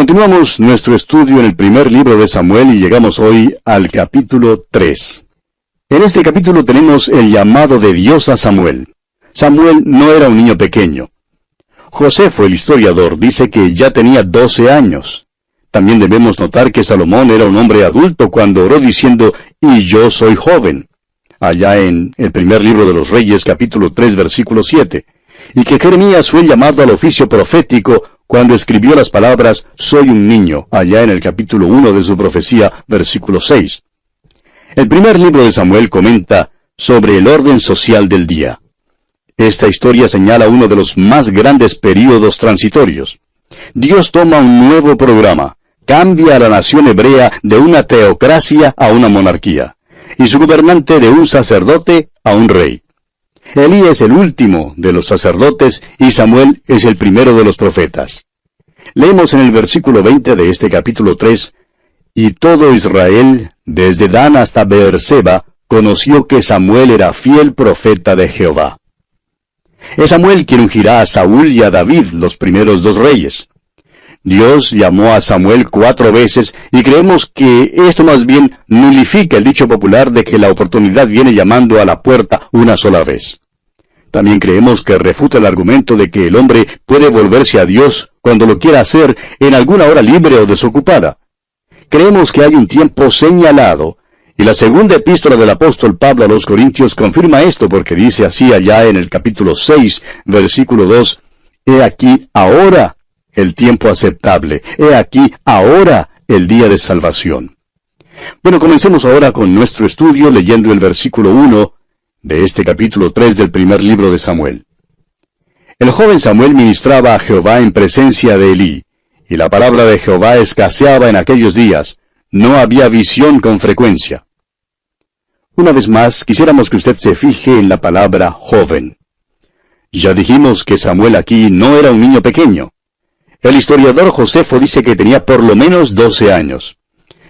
Continuamos nuestro estudio en el primer libro de Samuel y llegamos hoy al capítulo 3. En este capítulo tenemos el llamado de Dios a Samuel. Samuel no era un niño pequeño. Josefo, el historiador, dice que ya tenía 12 años. También debemos notar que Salomón era un hombre adulto cuando oró diciendo, «Y yo soy joven», allá en el primer libro de los Reyes, capítulo 3, versículo 7, y que Jeremías fue llamado al oficio profético cuando escribió las palabras «Soy un niño», allá en el capítulo 1 de su profecía, versículo 6. El primer libro de Samuel comenta sobre el orden social del día. Esta historia señala uno de los más grandes períodos transitorios. Dios toma un nuevo programa, cambia a la nación hebrea de una teocracia a una monarquía, y su gobernante de un sacerdote a un rey. Elí es el último de los sacerdotes y Samuel es el primero de los profetas. Leemos en el versículo 20 de este capítulo 3, «Y todo Israel, desde Dan hasta Beerseba, conoció que Samuel era fiel profeta de Jehová». Es Samuel quien ungirá a Saúl y a David, los primeros dos reyes. Dios llamó a Samuel 4 veces y creemos que esto más bien nulifica el dicho popular de que la oportunidad viene llamando a la puerta una sola vez. También creemos que refuta el argumento de que el hombre puede volverse a Dios cuando lo quiera hacer en alguna hora libre o desocupada. Creemos que hay un tiempo señalado, y la segunda epístola del apóstol Pablo a los Corintios confirma esto porque dice así allá en el capítulo 6, versículo 2, «He aquí ahora el tiempo aceptable, he aquí ahora el día de salvación». Bueno, comencemos ahora con nuestro estudio leyendo el versículo 1 de este capítulo 3 del primer libro de Samuel. El joven Samuel ministraba a Jehová en presencia de Elí, y la palabra de Jehová escaseaba en aquellos días, no había visión con frecuencia. Una vez más, quisiéramos que usted se fije en la palabra joven. Ya dijimos que Samuel aquí no era un niño pequeño. El historiador Josefo dice que tenía por lo menos 12 años.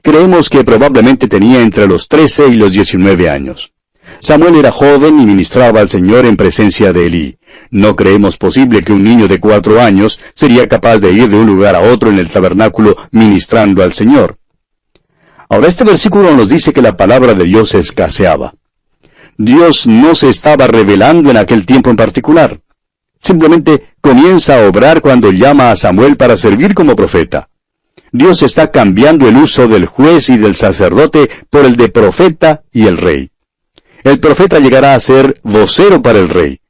Creemos que probablemente tenía entre los 13 y los 19 años. Samuel era joven y ministraba al Señor en presencia de Elí. No creemos posible que un niño de 4 años sería capaz de ir de un lugar a otro en el tabernáculo ministrando al Señor. Ahora este versículo nos dice que la palabra de Dios escaseaba. Dios no se estaba revelando en aquel tiempo en particular. Simplemente comienza a obrar cuando llama a Samuel para servir como profeta. Dios está cambiando el uso del juez y del sacerdote por el de profeta y el rey. El profeta llegará a ser vocero para el rey.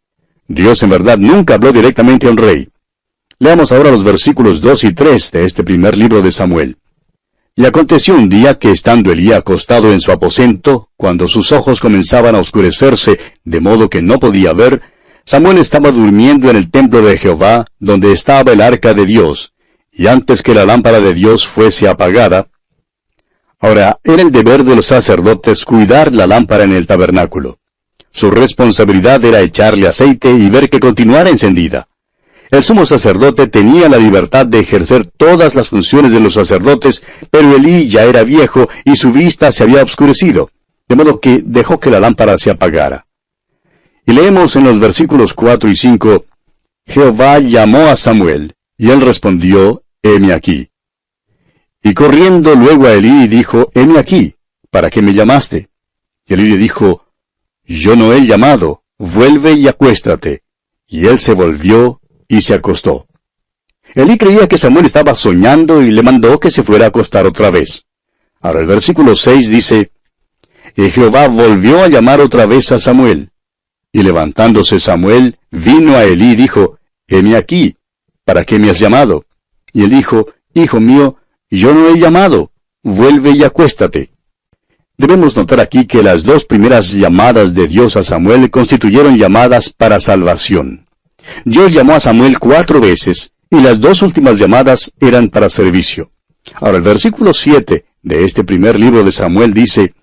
Dios en verdad nunca habló directamente a un rey. Leamos ahora los versículos 2 y 3 de este primer libro de Samuel. «Y aconteció un día que estando Elí acostado en su aposento, cuando sus ojos comenzaban a oscurecerse, de modo que no podía ver, Samuel estaba durmiendo en el templo de Jehová, donde estaba el arca de Dios, y antes que la lámpara de Dios fuese apagada». Ahora, era el deber de los sacerdotes cuidar la lámpara en el tabernáculo. Su responsabilidad era echarle aceite y ver que continuara encendida. El sumo sacerdote tenía la libertad de ejercer todas las funciones de los sacerdotes, pero Elí ya era viejo y su vista se había oscurecido, de modo que dejó que la lámpara se apagara. Y leemos en los versículos 4 y 5, «Jehová llamó a Samuel, y él respondió, heme aquí. Y corriendo luego a Elí dijo, heme aquí, ¿para qué me llamaste? Y Elí le dijo, yo no he llamado, vuelve y acuéstate. Y él se volvió y se acostó. Elí creía que Samuel estaba soñando y le mandó que se fuera a acostar otra vez. Ahora el versículo 6 dice, y Jehová volvió a llamar otra vez a Samuel. Y levantándose Samuel, vino a Elí y dijo, heme aquí, ¿para qué me has llamado? Y él dijo, hijo mío, yo no he llamado, vuelve y acuéstate. Debemos notar aquí que las dos primeras llamadas de Dios a Samuel constituyeron llamadas para salvación. Dios llamó a Samuel 4 veces, y las dos últimas llamadas eran para servicio. Ahora el versículo 7 de este primer libro de Samuel dice,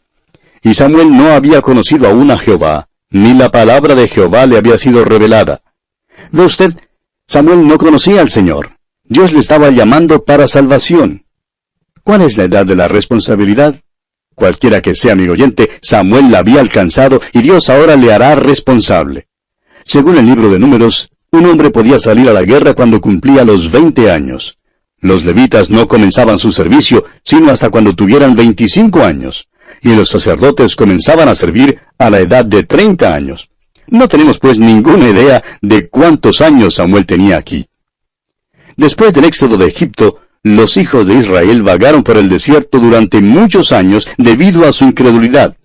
y Samuel no había conocido aún a Jehová, ni la palabra de Jehová le había sido revelada. ¿Ve usted? Samuel no conocía al Señor. Dios le estaba llamando para salvación. ¿Cuál es la edad de la responsabilidad? Cualquiera que sea, amigo oyente, Samuel la había alcanzado y Dios ahora le hará responsable. Según el libro de Números, un hombre podía salir a la guerra cuando cumplía los 20 años. Los levitas no comenzaban su servicio sino hasta cuando tuvieran 25 años, y los sacerdotes comenzaban a servir a la edad de 30 años. No tenemos pues ninguna idea de cuántos años Samuel tenía aquí. Después del éxodo de Egipto, los hijos de Israel vagaron por el desierto durante muchos años debido a su incredulidad.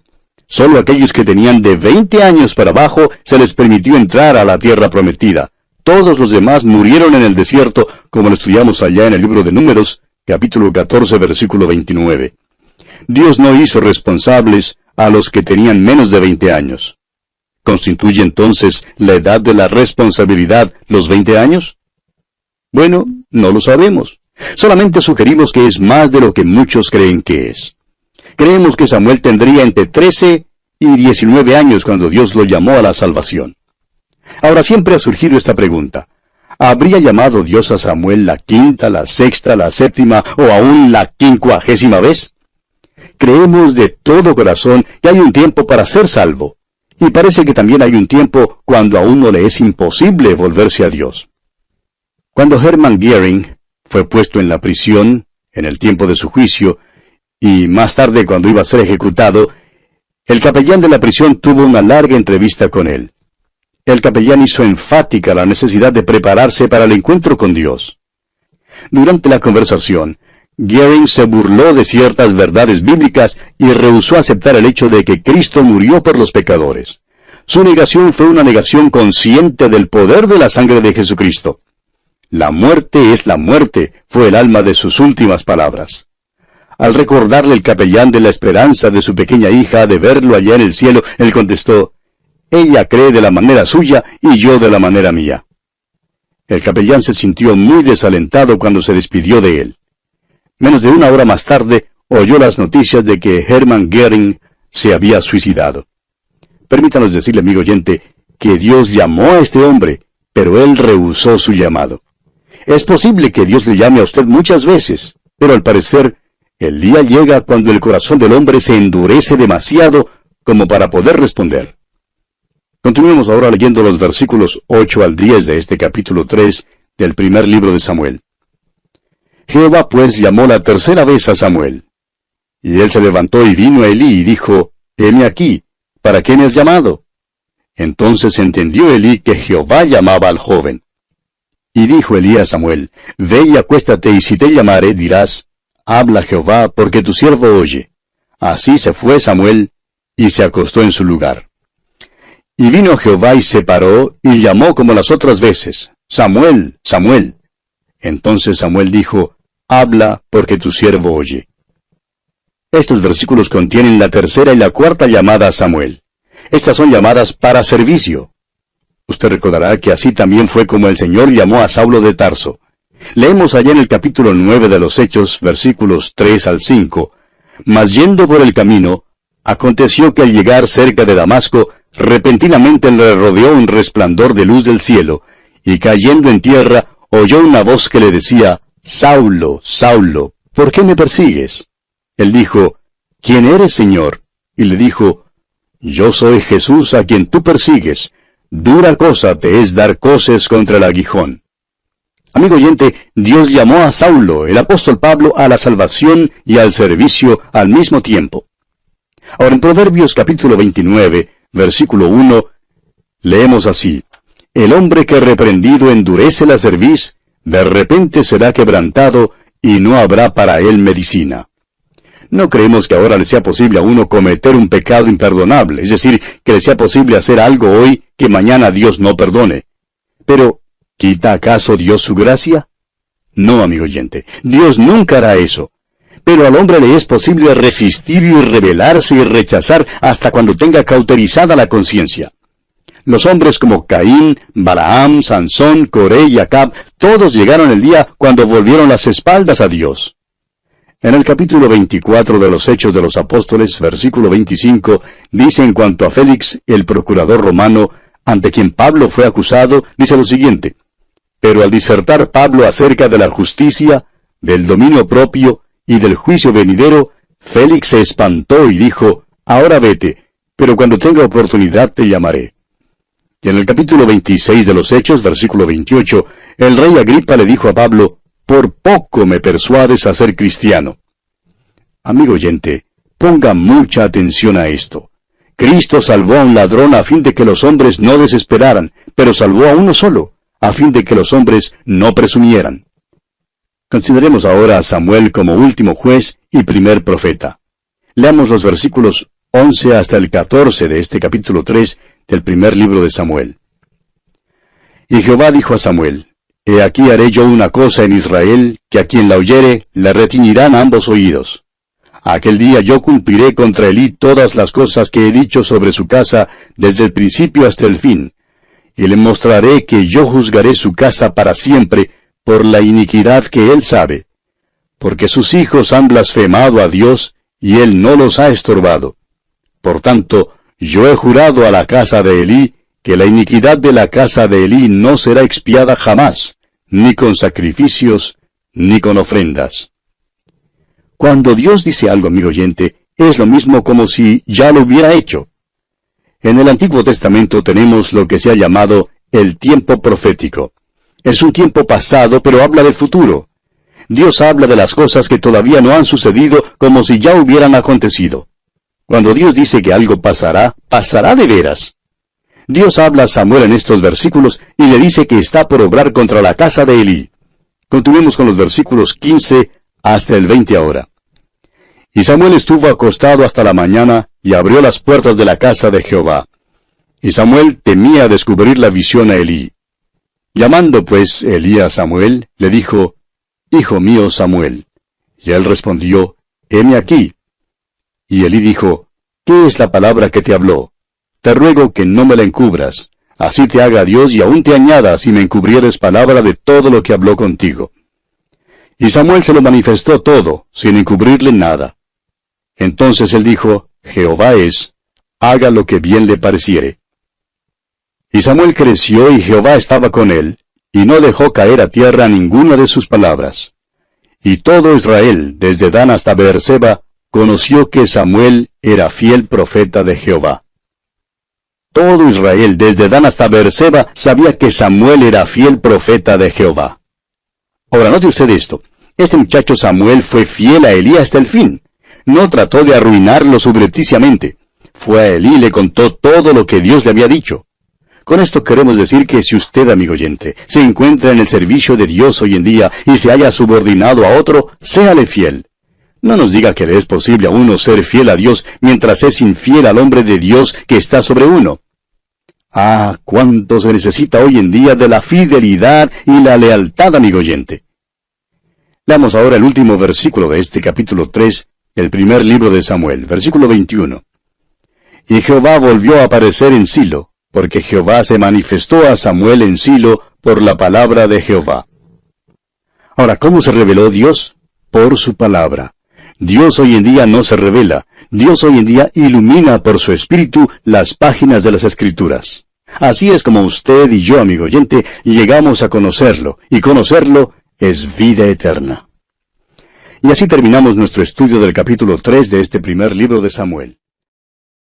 Solo aquellos que tenían de 20 años para abajo se les permitió entrar a la tierra prometida. Todos los demás murieron en el desierto, como lo estudiamos allá en el libro de Números, capítulo 14, versículo 29. Dios no hizo responsables a los que tenían menos de 20 años. ¿Constituye entonces la edad de la responsabilidad los 20 años? Bueno, no lo sabemos. Solamente sugerimos que es más de lo que muchos creen que es. Creemos que Samuel tendría entre 13 y 19 años cuando Dios lo llamó a la salvación. Ahora siempre ha surgido esta pregunta. ¿Habría llamado Dios a Samuel la quinta, la sexta, la séptima o aún la 50ª vez? Creemos de todo corazón que hay un tiempo para ser salvo. Y parece que también hay un tiempo cuando a uno le es imposible volverse a Dios. Cuando Hermann Göring fue puesto en la prisión, en el tiempo de su juicio, y más tarde cuando iba a ser ejecutado, el capellán de la prisión tuvo una larga entrevista con él. El capellán hizo enfática la necesidad de prepararse para el encuentro con Dios. Durante la conversación, Göring se burló de ciertas verdades bíblicas y rehusó aceptar el hecho de que Cristo murió por los pecadores. Su negación fue una negación consciente del poder de la sangre de Jesucristo. La muerte es la muerte, fue el alma de sus últimas palabras. Al recordarle el capellán de la esperanza de su pequeña hija de verlo allá en el cielo, él contestó, «Ella cree de la manera suya y yo de la manera mía». El capellán se sintió muy desalentado cuando se despidió de él. Menos de una hora más tarde, oyó las noticias de que Hermann Göring se había suicidado. Permítanos decirle, amigo oyente, que Dios llamó a este hombre, pero él rehusó su llamado. Es posible que Dios le llame a usted muchas veces, pero al parecer, el día llega cuando el corazón del hombre se endurece demasiado como para poder responder. Continuemos ahora leyendo los versículos 8 al 10 de este capítulo 3 del primer libro de Samuel. Jehová pues llamó la tercera vez a Samuel. Y él se levantó y vino a Elí y dijo, «Heme aquí, ¿para qué me has llamado?» Entonces entendió Elí que Jehová llamaba al joven. Y dijo Elí a Samuel, «Ve y acuéstate, y si te llamare, dirás, habla Jehová, porque tu siervo oye». Así se fue Samuel, y se acostó en su lugar. Y vino Jehová y se paró, y llamó como las otras veces, «Samuel, Samuel». Entonces Samuel dijo, «Habla, porque tu siervo oye». Estos versículos contienen la tercera y la cuarta llamada a Samuel. Estas son llamadas para servicio. Usted recordará que así también fue como el Señor llamó a Saulo de Tarso. Leemos allá en el capítulo 9 de los Hechos, versículos 3 al 5. «Mas yendo por el camino, aconteció que al llegar cerca de Damasco, repentinamente le rodeó un resplandor de luz del cielo, y cayendo en tierra, oyó una voz que le decía, Saulo, Saulo, ¿por qué me persigues? Él dijo, ¿quién eres, Señor? Y le dijo, yo soy Jesús a quien tú persigues. Dura cosa te es dar coces contra el aguijón. Amigo oyente, Dios llamó a Saulo, el apóstol Pablo, a la salvación y al servicio al mismo tiempo. Ahora en Proverbios capítulo 29, versículo 1, leemos así, el hombre que reprendido endurece la cerviz, de repente será quebrantado, y no habrá para él medicina. No creemos que ahora le sea posible a uno cometer un pecado imperdonable, es decir, que le sea posible hacer algo hoy que mañana Dios no perdone. Pero, ¿quita acaso Dios su gracia? No, amigo oyente, Dios nunca hará eso. Pero al hombre le es posible resistir y rebelarse y rechazar hasta cuando tenga cauterizada la conciencia. Los hombres como Caín, Balaam, Sansón, Coré y Acab, todos llegaron el día cuando volvieron las espaldas a Dios. En el capítulo 24 de los Hechos de los Apóstoles, versículo 25, dice en cuanto a Félix, el procurador romano, ante quien Pablo fue acusado, dice lo siguiente, pero al disertar Pablo acerca de la justicia, del dominio propio y del juicio venidero, Félix se espantó y dijo, ahora vete, pero cuando tenga oportunidad te llamaré. Y en el capítulo 26 de los Hechos, versículo 28, el rey Agripa le dijo a Pablo, por poco me persuades a ser cristiano. Amigo oyente, ponga mucha atención a esto. Cristo salvó a un ladrón a fin de que los hombres no desesperaran, pero salvó a uno solo, a fin de que los hombres no presumieran. Consideremos ahora a Samuel como último juez y primer profeta. Leamos los versículos 11 hasta el 14 de este capítulo 3 del primer libro de Samuel. Y Jehová dijo a Samuel, He aquí haré yo una cosa en Israel, que a quien la oyere le retiñirán ambos oídos. Aquel día yo cumpliré contra Elí todas las cosas que he dicho sobre su casa desde el principio hasta el fin, y le mostraré que yo juzgaré su casa para siempre por la iniquidad que él sabe, porque sus hijos han blasfemado a Dios, y él no los ha estorbado. Por tanto, yo he jurado a la casa de Elí, que la iniquidad de la casa de Elí no será expiada jamás, ni con sacrificios, ni con ofrendas. Cuando Dios dice algo, amigo oyente, es lo mismo como si ya lo hubiera hecho. En el Antiguo Testamento tenemos lo que se ha llamado el tiempo profético. Es un tiempo pasado, pero habla del futuro. Dios habla de las cosas que todavía no han sucedido como si ya hubieran acontecido. Cuando Dios dice que algo pasará, pasará de veras. Dios habla a Samuel en estos versículos y le dice que está por obrar contra la casa de Elí. Continuemos con los versículos 15 hasta el 20 ahora. Y Samuel estuvo acostado hasta la mañana y abrió las puertas de la casa de Jehová. Y Samuel temía descubrir la visión a Elí. Llamando pues Elí a Samuel, le dijo, Hijo mío Samuel. Y él respondió, Heme aquí. Y Elí dijo, ¿Qué es la palabra que te habló? Te ruego que no me la encubras. Así te haga Dios y aún te añada si me encubrieres palabra de todo lo que habló contigo. Y Samuel se lo manifestó todo, sin encubrirle nada. Entonces él dijo, Jehová es, haga lo que bien le pareciere. Y Samuel creció y Jehová estaba con él, y no dejó caer a tierra ninguna de sus palabras. Y todo Israel, desde Dan hasta Beerseba, conoció que Samuel era fiel profeta de Jehová. Todo Israel, desde Dan hasta Beerseba, sabía que Samuel era fiel profeta de Jehová. Ahora, note usted esto. Este muchacho Samuel fue fiel a Elí hasta el fin. No trató de arruinarlo subrepticiamente. Fue a Elí y le contó todo lo que Dios le había dicho. Con esto queremos decir que si usted, amigo oyente, se encuentra en el servicio de Dios hoy en día y se haya subordinado a otro, séale fiel. No nos diga que le es posible a uno ser fiel a Dios mientras es infiel al hombre de Dios que está sobre uno. Ah, cuánto se necesita hoy en día de la fidelidad y la lealtad, amigo oyente. Leamos ahora el último versículo de este capítulo 3, el primer libro de Samuel, versículo 21. Y Jehová volvió a aparecer en Silo, porque Jehová se manifestó a Samuel en Silo por la palabra de Jehová. Ahora, ¿cómo se reveló Dios? Por su palabra. Dios hoy en día no se revela. Dios hoy en día ilumina por su Espíritu las páginas de las Escrituras. Así es como usted y yo, amigo oyente, llegamos a conocerlo, y conocerlo es vida eterna. Y así terminamos nuestro estudio del capítulo 3 de este primer libro de Samuel.